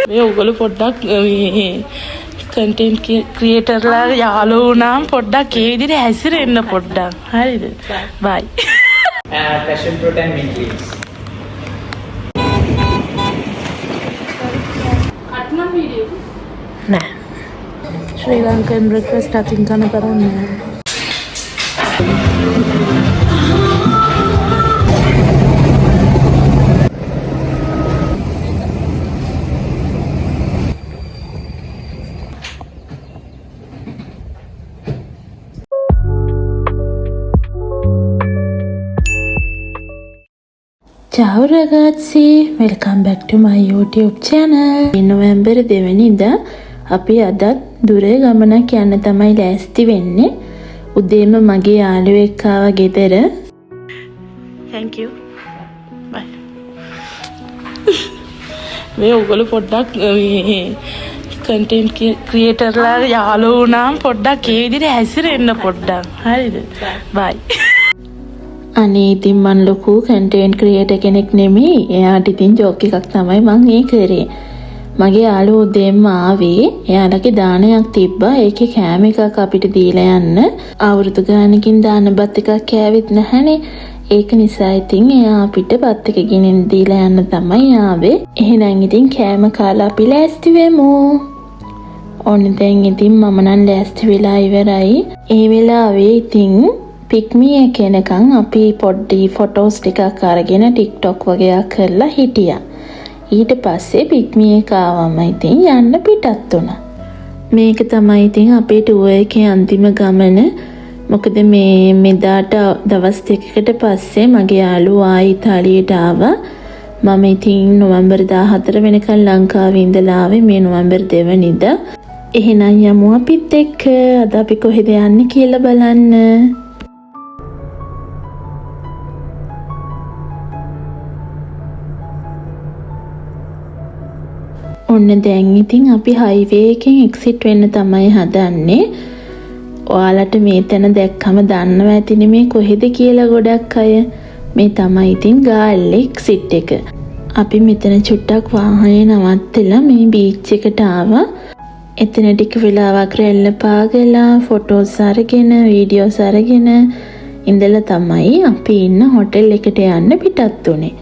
මේ ඔයගොල්ලෝ පොඩ්ඩක් මේ කන්ටෙන්ට් ක්‍රියේටර්ලා යාළුවෝ වුණාම පොඩ්ඩක් ඒ විදිහට හැසිරෙන්න පොඩ්ඩක්. හරිද? බයි. Passion fruit and mint leaves. Katman video. Nah. Sri Lankan breakfast ating kana parana. Ciao ragazzi, welcome back to my YouTube channel. November 2 වෙනිදා අපි අදත් දුරේ ගමනක් යන්න තමයි ලෑස්ති වෙන්නේ. උදේම මගේ යාළුවෙක් ආවා ගෙදර. Thank you. Bye. මේ ඔයගොල්ලෝ පොඩ්ඩක් මේ කන්ටෙන්ට් ක්‍රියේටර්ලා යාළුවෝ වුණාම පොඩ්ඩක් ඒ විදිහට හැසිරෙන්න පොඩ්ඩක්. හරිද? Bye. අනේ ඉතින් මං ලොකු කන්ටෙන්ට් ක්‍රියේටර් කෙනෙක් නෙමෙයි. එයාට ඉතින් ජෝක් එකක් තමයි මං ඒ කරේ. මගේ යාළුවෝ උදේම ආවේ. එයාලගේ දානයක් තිබ්බා. ඒකේ කෑම එකක් අපිට දීලා යන්න. අවුරුදු ගානකින් දාන බත් එකක් කෑවෙත් නැහනේ. ඒක නිසා ඉතින් එයා අපිට බත් එක ගෙනින් දීලා යන්න තමයි ආවේ. එහෙනම් ඉතින් කෑම කාලා අපි ලෑස්ති වෙමු. ඔන්න දැන් ඉතින් මම නම් ලෑස්ති වෙලා ඉවරයි. ඒ වෙලාවේ ඉතින් පික්මී කෙනකන් අපි පොඩ්ඩි ෆොටෝස් ටිකක් අරගෙන TikTok වගේ කරලා හිටියා. ඊට පස්සේ පික්මී එක ආවම ඉතින් යන්න පිටත් වුණා. මේක තමයි ඉතින් අපේ ටුවර් එකේ අන්තිම ගමන. මොකද මේ මෙදාට දවස් දෙකකට පස්සේ මගේ යාළුවා ඉතාලියට ආවා. මම ඉතින් නොවැම්බර් 14 වෙනකන් ලංකාවේ ඉඳලා ආවේ මේ නොවැම්බර් 2 වෙනිදා. එහෙනම් යමු අපිත් එක්ක. අද අපි කොහෙද යන්නේ කියලා බලන්න. ඔන්න දැන් ඉතින් අපි හයිවේ එකෙන් එක්සිට් වෙන්න තමයි හදන්නේ. ඔයාලට මේ තැන දැක්කම දන්නවා ඇතිනේ මේ කොහෙද කියලා ගොඩක් අය. මේ තමයි ඉතින් ගාල්ල එක්සිට් එක. අපි මෙතන චුට්ටක් වාහනේ නවත්තලා මේ බීච් එකට ආවා. එතන ටික වෙලාවක් රැල්ල පාගලා ෆොටෝස් අරගෙන වීඩියෝස් අරගෙන ඉඳලා තමයි අපි ඉන්න හොටෙල් එකට යන්න පිටත් උනේ.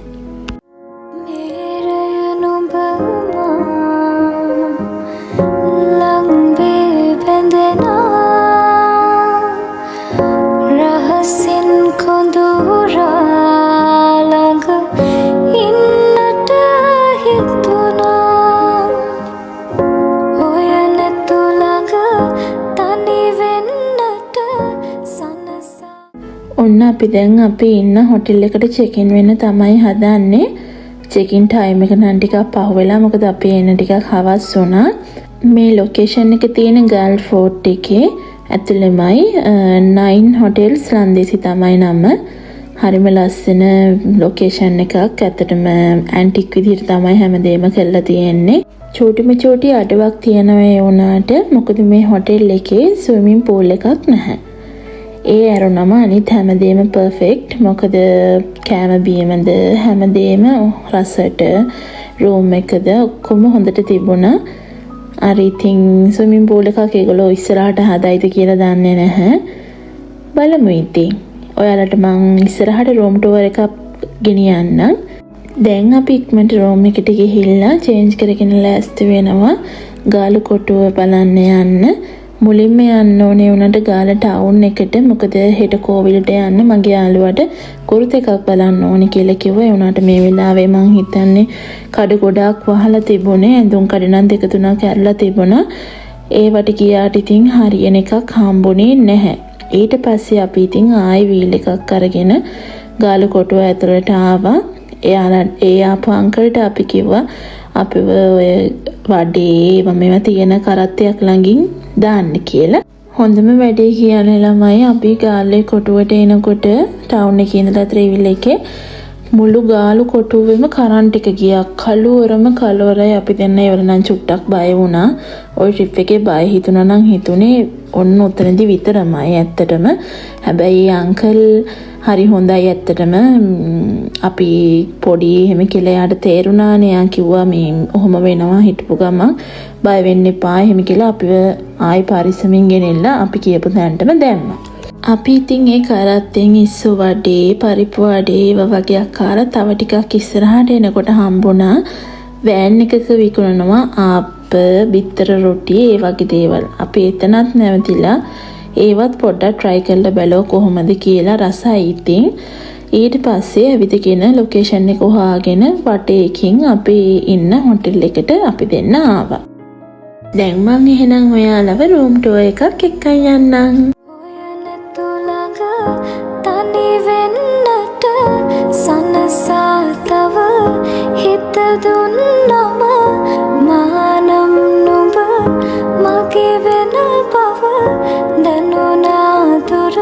ඔන්න අපි දැන් අපි ඉන්න හොටෙල් එකට චෙක් ඉන් වෙන්න තමයි හදන්නේ. චෙක් ඉන් ටයිම් එක නම් ටිකක් පහුවෙලා මොකද අපි එන ටිකක් හවස් වුණා. මේ ලොකේෂන් එක තියෙන ගල් ෆෝර්ට් එකේ ඇතුළෙමයි 9 හොටෙල්ස් ලන්දේසි තමයි නම. හරිම ලස්සන ලොකේෂන් එකක්. ඇත්තටම ඇන්ටික් විදිහට තමයි හැමදේම කරලා තියෙන්නේ. චෝටි අඩුවක් තියෙනවා ඒ වුණාට මොකද මේ හොටෙල් එකේ ස්විමින් pool එකක් නැහැ. ඒ ඇරුණම අනිත් හැමදේම පර්ෆෙක්ට්. මොකද කෑම බීමද හැමදේම රසට රූම් එකද ඔක්කොම හොඳට තිබුණා. අර ඉතින් ස්විමින් pool එකක් ඒගොල්ලෝ ඉස්සරහට හදයිද කියලා දන්නේ නැහැ. බලමු ඉතින්. ඔයාලට මං ඉස්සරහට රූම් ටුවර් එකක් ගෙනියන්නම්. දැන් අපි ඉක්මනට රූම් එකට ගිහිල්ලා චේන්ජ් කරගෙන ලෑස්ති වෙනවා ගාලු කොටුව බලන්න යන්න. මුලින්ම යන්න ඕනේ උනට ගාල ටවුන් එකට. මොකද හෙට කෝවිලට යන්න මගේ යාළුවට කුරුත එකක් බලන්න ඕනේ කියලා කිව්වා. ඒ උනාට මේ වෙලාවේ මං හිතන්නේ කඩ ගොඩක් වහලා තිබුණේ. ඇඳුම් කඩ නම් 2-3ක් ඇරලා තිබුණා. ඒවට ගියාට ඉතින් හරියන එකක් හම්බුනේ නැහැ. ඊට පස්සේ අපි ඉතින් ආයි වීල් එකක් අරගෙන ගාල කොටුව ඇතුළට ආවා. ඒ ආපු අංකල්ට අපි කිව්වා අපි ඔය වඩේ මේවා තියෙන කරත්තයක් ළඟින් දාන්න කියලා. හොඳම වැඩේ කියන්නේ ළමයි අපි ගාල්ලේ කොටුවට එනකොට ටවුන් එකේ ඉඳලා ත්‍රිවිල් එකේ මුළු ගාලු කොටුවෙම කරන්ට් එක ගියා. කළුවරම කලවරයි අපි දෙන්න ඉවර නම් චුට්ටක් බය වුණා. ওই ට්‍රිප් එකේ බය හිතුණා නම් හිතුනේ ඔන්න ඔතනදි විතරමයි ඇත්තටම. හැබැයි අංකල් හරි හොඳයි ඇත්තටම. අපි පොඩි එහෙම කියලා යාට තේරුණානේ. යා කිව්වා මේ ඔහොම වෙනවා හිටපු ගමන් බය වෙන්න එපා එහෙම කියලා අපිව ආයි පරිස්සමින් ගෙනෙල්ලා අපි කියපු තැනටම දැම්මා. අපි ඉතින් ඒ කරත්තෙන් ඉස්සු වඩේ පරිප්පු වඩේ ඒවා වගේ අකාර තව ටිකක් ඉස්සරහට එනකොට හම්බුණා. වෑන් එකක විකුණනවා ආප්ප බිත්තර රොටි ඒ වගේ දේවල්. අපි එතනත් නැවතිලා ඒවත් පොඩ්ඩක් try කරලා බලුවා කොහොමද කියලා. රසයි ඉතින්. ඊට පස්සේ ඇවිදගෙන ලොකේෂන් එක හොයාගෙන වටේකින් අපි ඉන්න හොටෙල් එකට අපි දෙන්න ආවා. දැන් මං එහෙනම් ඔයාලව රූම් ටුවර් එකක් එක්කන් යන්නම්. තනි වෙන්නට සනසාතව හිත දුන්නම මානම් නුඹ මගේ වෙන බව දැනුණාදුර.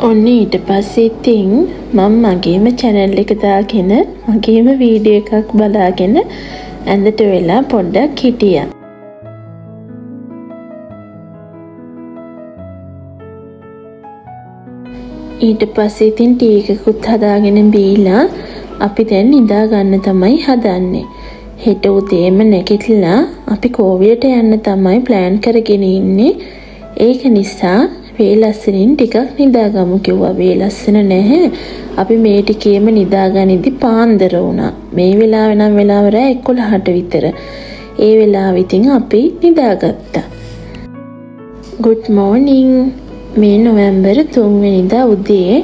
ඔන්න ඊට පස්සේ ඉතින් මම මගේම channel එක දාගෙන මගේම වීඩියෝ එකක් බලාගෙන ඇඳට වෙලා පොඩ්ඩක් හිටියා. ඊට පස්සේ ඉතින් ටී එකකුත් හදාගෙන බීලා අපි දැන් නිදා ගන්න තමයි හදන්නේ. හෙට උදේම නැගිටලා අපි කෝවිලට යන්න තමයි ප්ලෑන් කරගෙන ඉන්නේ. ඒක නිසා වේලස්සනින් ටිකක් නිදාගමු කිව්වා. වේලස්සන නැහැ. අපි මේ ටිකේම නිදාගනිද්දි පාන්දර වුණා. මේ වෙලාව නම් වෙලාව රෑ 11ට විතර. ඒ වෙලාව ඉතින් අපි නිදාගත්තා. good morning. මේ නොවැම්බර් 3 වෙනිදා උදේ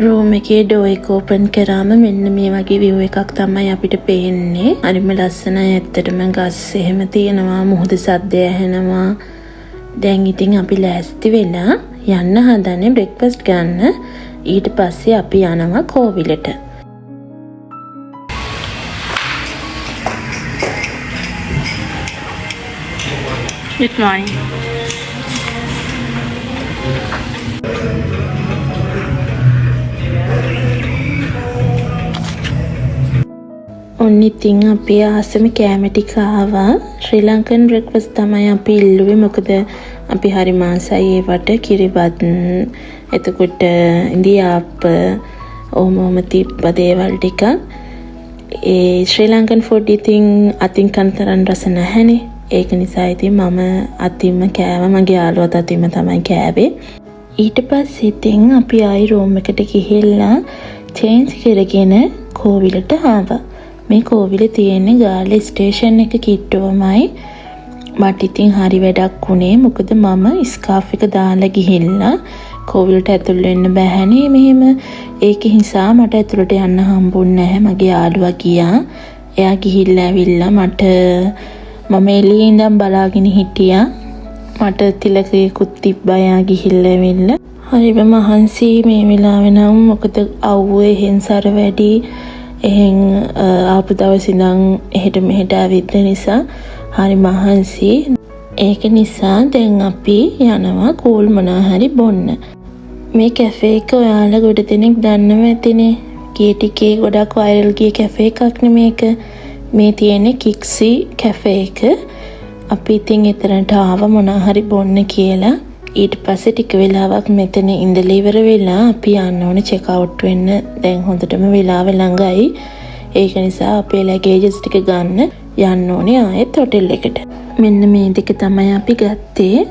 රූම් එකේ ඩෝ එක ඕපන් කරාම මෙන්න මේ වගේ view එකක් තමයි අපිට පේන්නේ. හරිම ලස්සනයි ඇත්තටම. ගස් එහෙම තියෙනවා, මුහුද සද්දය ඇහෙනවා. දැන් ඉතින් අපි ලෑස්ති වෙලා යන්න හදන්නේ බ්‍රෙක්ෆාස්ට් ගන්න. ඊට පස්සේ අපි යනවා කෝවිලට. Good morning. ඔන්න ඉතින් අපේ ආසම කෑම ටික ආවා. ශ්‍රී ලංකන් බ්‍රෙක්ෆාස්ට් තමයි අපි ඉල්ලුවේ. මොකද අපි හරි මාසයි ඒවට කිරිබත් එතකොට ඉන්දියාප්ප ඔහොම තිබ්බ දේවල් ටික. ඒ ශ්‍රී ලංකන් ෆුඩ් ඉතින් අතින් කන තරම් රස නැහැනේ. ඒක නිසා ඉතින් මම අතින්ම කෑවා. මගේ යාළුවත් අතින්ම තමයි කෑවේ. ඊට පස්සේ ඉතින් අපි ආයි රූම් එකට ගිහිල්ලා චේන්ජ් කරගෙන කෝවිලට ආවා. මේ කෝවිල තියෙන්නේ ගාල්ලේ ස්ටේෂන් එක කිට්ටුවමයි. මට ඉතින් හරි වැඩක් වුණේ. මොකද මම ස්කාෆ් එක දාලා ගිහිල්ලා කෝවිලට ඇතුල් වෙන්න බැහැනේ මෙහෙම. ඒක නිසා මට ඇතුළට යන්න හම්බුන්නේ නැහැ. මගේ යාළුවා ගියා. එයා ගිහිල්ලා ඇවිල්ලා මට මම එළියේ ඉඳන් බලාගෙන හිටියා. මට තිලකයකුත් තිබ්බා. එයා ගිහිල්ලා ඇවිල්ලා හරිම මහන්සි මේ වෙලාවේ නම්. මොකද අවුවේ හෙන්සර වැඩි. එහෙන් ආපු දවස් ඉඳන් එහෙට මෙහෙට ආවිත් නිසා හරි මහන්සි. ඒක නිසා දැන් අපි යනවා කූල් මොනවා හරි බොන්න. මේ කැෆේ එක ඔයාලා ගොඩ දෙනෙක් දන්නව ඇතිනේ. ගිය ටිකේ ගොඩක් වයිරල් ගිය කැෆේ එකක් නේ මේක. මේ තියෙන්නේ කික්සි කැෆේ එක. අපි ඉතින් එතනට ආව මොනවා හරි බොන්න කියලා. ඊට පස්සේ ටික වෙලාවක් මෙතන ඉඳලා ඉවර වෙලා අපි යන්න ඕනේ චෙක් අවුට් වෙන්න. දැන් හොඳටම වෙලාව ළඟයි. ඒක නිසා අපේ ලැගේජස් ටික ගන්න යන්න ඕනේ ආයෙත් හොටෙල් එකට. මෙන්න මේ දෙක තමයි අපි ගත්තේ.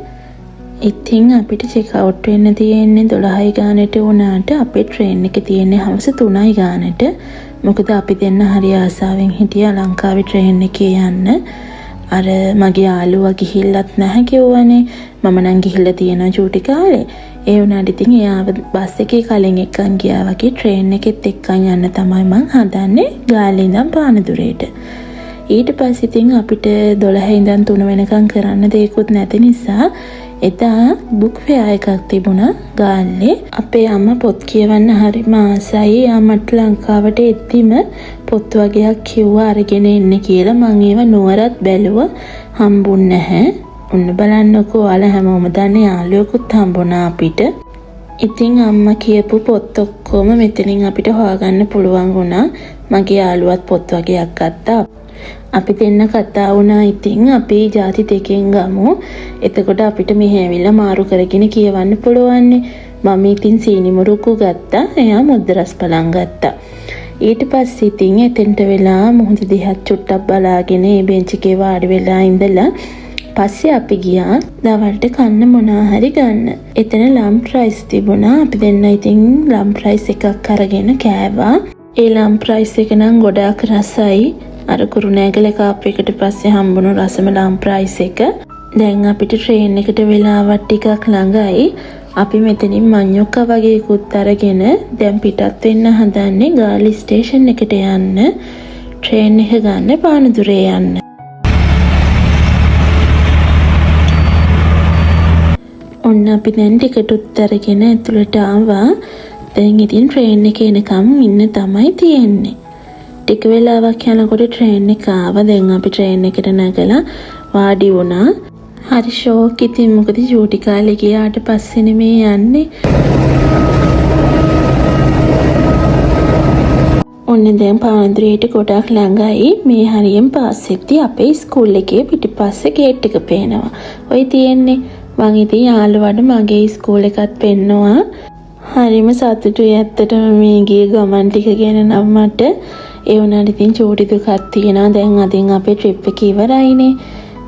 ඉතින් අපිට චෙක් අවුට් වෙන්න තියෙන්නේ 12යි ගානට වුණාට අපේ ට්‍රේන් එක තියෙන්නේ හවස 3යි ගානට. මොකද අපි දෙන්න හරි ආසාවෙන් හිටියා ලංකාවේ ට්‍රේන් එකේ යන්න. අර මගේ යාළුවා ගිහිල්ලත් නැහැ කිව්වනේ. මම නම් ගිහිල්ලා තියෙනවා චූටි කාලේ. ඒ වුණාට ඉතින් එයාව බස් එකේ කලින් එක්කන් ගියා වගේ ට්‍රේන් එකෙත් එක්කන් යන්න තමයි මං හදන්නේ ගාල්ලේ ඉඳන් පානදුරේට. ඊට පස්සේ ඉතින් අපිට 12 ඉඳන් 3 වෙනකන් කරන්න දෙයක්වත් නැති නිසා එදා බුක් ෆෙයා එකක් තිබුණා ගාල්ලේ. අපේ අම්මා පොත් කියවන්න හරිම ආසයි. ආමට ලංකාවට එද්දිම පොත් වගේක් කිව්වා අරගෙන එන්න කියලා. මං ඒව නුවරත් බැලුවා හම්බුන්නේ නැහැ. ඔන්න බලන්නකෝ ඔයාලා හැමෝම දන්නේ යාළුවෙකුත් හම්බුණා අපිට. ඉතින් අම්මා කියපු පොත් ඔක්කොම මෙතනින් අපිට හොයාගන්න පුළුවන් වුණා. මගේ යාළුවත් පොත් වගේක් ගත්තා. අපි දෙන්න කතා වුණා. ඉතින් අපි ಜಾති දෙකෙන් ගමු. එතකොට අපිට මෙහෙ ඇවිල්ලා මාරු කරගෙන කියවන්න පුළුවන්. මම ඉතින් සීනි මුරුක්කු ගත්තා. එයා මුද්ද රස් පලං ගත්තා. ඊට පස්සේ ඉතින් එතෙන්ට වෙලා මුහුද දිහා චුට්ටක් බලාගෙන ඒ බෙන්ච් එකේ වාඩි වෙලා ඉඳලා පස්සේ අපි ගියා දවල්ට කන්න මොනවා හරි ගන්න. එතන ලම්ප් රයිස් තිබුණා. අපි දෙන්න ඉතින් ලම්ප් රයිස් එකක් අරගෙන කෑවා. ඒ ලම්ප් රයිස් එක නම් ගොඩාක් රසයි. අර කුරුණෑගල කාප් එකට පස්සේ හම්බුණු රසම ලම්ප් රයිස් එක. දැන් අපිට ට්‍රේන් එකට වෙලාවක් ටිකක් ළඟයි. අපි මෙතනින් මඤ්ඤොක්කා වගේකුත් අරගෙන දැන් පිටත් වෙන්න හදන්නේ ගාලි ස්ටේෂන් එකට යන්න. ට්‍රේන් එක ගන්න පානදුරේ යන්න. ඔන්න අපි දැන් ටිකට් උත්තරගෙන ඇතුළට ආවා. දැන් ඉතින් ට්‍රේන් එකේ එනකම් ඉන්න තමයි තියෙන්නේ. ටික වෙලාවක් යනකොට ට්‍රේන් එක ආවා. දැන් අපි ට්‍රේන් එකට නැගලා වාඩි වුණා. හරි ෂෝක් ඉතින් මොකද චූටි කාලේ ගියාට පස්සේ නෙමේ යන්නේ. ඔන්න දැන් පාන්දරේට ගොඩක් ළඟයි. මේ හරියෙන් පාස්සෙද්දී අපේ ස්කූල් එකේ පිටිපස්සේ ගේට් එක පේනවා. ඔය තියෙන්නේ මං ඉතින් යාළුවාට මගේ ස්කූල් එකත් පෙන්නවා. හරිම සතුටුයි ඇත්තටම මේ ගිය ගමන් ටික ගැන නම් මට. ඒ වුණාට ඉතින් චූටි දුකක් තියෙනවා. දැන් අදින් අපේ ට්‍රිප් එක ඉවරයිනේ.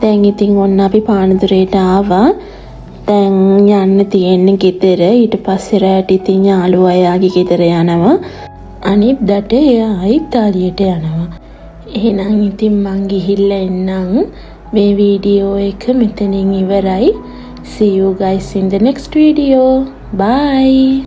දැන් ඉතින් ඔන්න අපි පානදුරේට ආවා. දැන් යන්න තියෙන්නේ ගෙදර. ඊට පස්සේ රැට ඉතින් යාළුවා එයාගේ ගෙදර යනවා. අනිත් දට එයා ඉතාලියට යනවා. එහෙනම් ඉතින් මං ගිහිල්ලා එන්නම්. මේ වීඩියෝ එක මෙතනින් ඉවරයි. See you guys in the next video. Bye.